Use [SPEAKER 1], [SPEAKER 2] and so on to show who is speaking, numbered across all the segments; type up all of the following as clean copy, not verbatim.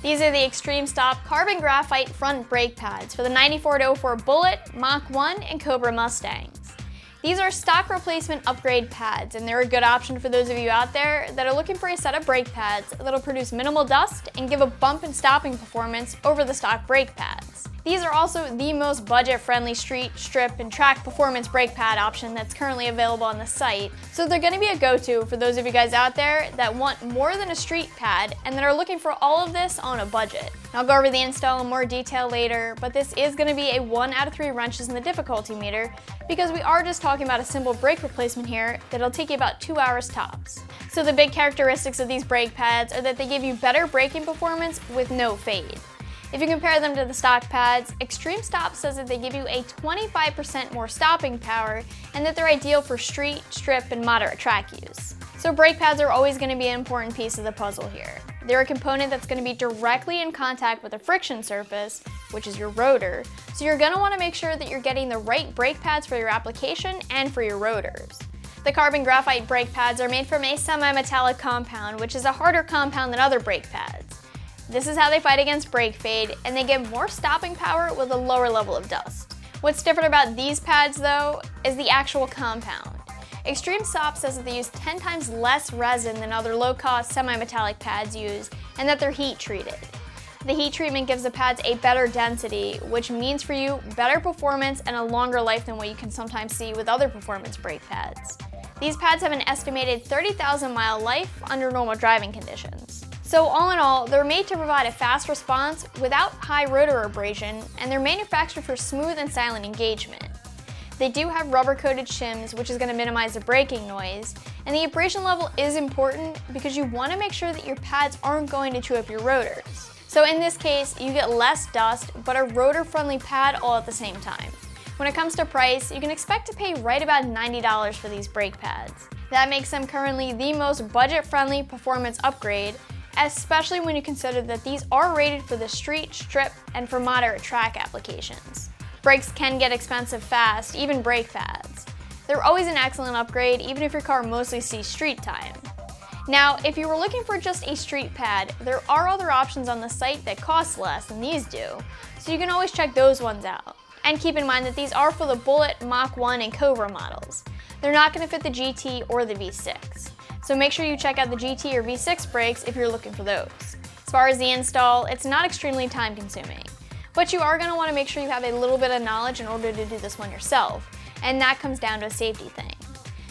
[SPEAKER 1] These are the Xtreme Stop carbon graphite front brake pads for the 94 to 04 Bullitt, Mach 1, and Cobra Mustangs. These are stock replacement upgrade pads, and they're a good option for those of you out there that are looking for a set of brake pads that'll produce minimal dust and give a bump and stopping performance over the stock brake pads. These are also the most budget-friendly street, strip, and track performance brake pad option that's currently available on the site, so they're going to be a go-to for those of you guys out there that want more than a street pad and that are looking for all of this on a budget. I'll go over the install in more detail later, but this is going to be a 1 out of 3 wrenches in the difficulty meter because we are just talking about a simple brake replacement here that'll take you about 2 hours tops. So the big characteristics of these brake pads are that they give you better braking performance with no fade. If you compare them to the stock pads, Xtreme Stop says that they give you a 25% more stopping power and that they're ideal for street, strip, and moderate track use. So brake pads are always going to be an important piece of the puzzle here. They're a component that's going to be directly in contact with a friction surface, which is your rotor, so you're going to want to make sure that you're getting the right brake pads for your application and for your rotors. The carbon graphite brake pads are made from a semi-metallic compound, which is a harder compound than other brake pads. This is how they fight against brake fade, and they give more stopping power with a lower level of dust. What's different about these pads, though, is the actual compound. Xtreme Stop says that they use 10 times less resin than other low-cost semi-metallic pads use, and that they're heat-treated. The heat treatment gives the pads a better density, which means for you better performance and a longer life than what you can sometimes see with other performance brake pads. These pads have an estimated 30,000-mile life under normal driving conditions. So all in all, they're made to provide a fast response without high rotor abrasion, and they're manufactured for smooth and silent engagement. They do have rubber-coated shims, which is going to minimize the braking noise, and the abrasion level is important because you want to make sure that your pads aren't going to chew up your rotors. So in this case, you get less dust, but a rotor-friendly pad all at the same time. When it comes to price, you can expect to pay right about $90 for these brake pads. That makes them currently the most budget-friendly performance upgrade, especially when you consider that these are rated for the street, strip, and for moderate track applications. Brakes can get expensive fast, even brake pads. They're always an excellent upgrade, even if your car mostly sees street time. Now, if you were looking for just a street pad, there are other options on the site that cost less than these do, so you can always check those ones out. And keep in mind that these are for the Bullitt, Mach 1, and Cobra models. They're not going to fit the GT or the V6. So make sure you check out the GT or V6 brakes if you're looking for those. As far as the install, it's not extremely time consuming, but you are going to want to make sure you have a little bit of knowledge in order to do this one yourself, and that comes down to a safety thing.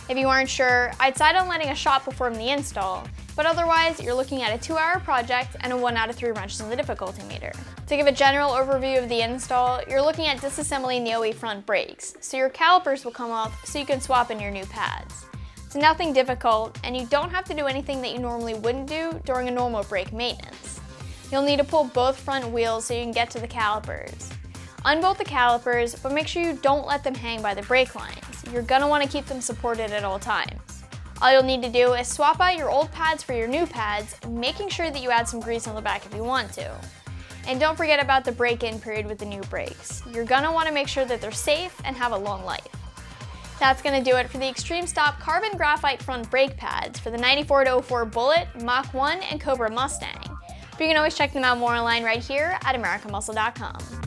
[SPEAKER 1] If you aren't sure, I'd decide on letting a shop perform the install, but otherwise you're looking at a 2-hour project and a 1 out of 3 wrenches in the difficulty meter. To give a general overview of the install, you're looking at disassembling the OE front brakes, so your calipers will come off so you can swap in your new pads. It's nothing difficult, and you don't have to do anything that you normally wouldn't do during a normal brake maintenance. You'll need to pull both front wheels so you can get to the calipers. Unbolt the calipers, but make sure you don't let them hang by the brake lines. You're going to want to keep them supported at all times. All you'll need to do is swap out your old pads for your new pads, making sure that you add some grease on the back if you want to. And don't forget about the break-in period with the new brakes. You're going to want to make sure that they're safe and have a long life. That's going to do it for the Xtreme Stop carbon graphite front brake pads for the 94 to 04 Bullitt, Mach 1, and Cobra Mustang. But you can always check them out more online right here at AmericanMuscle.com.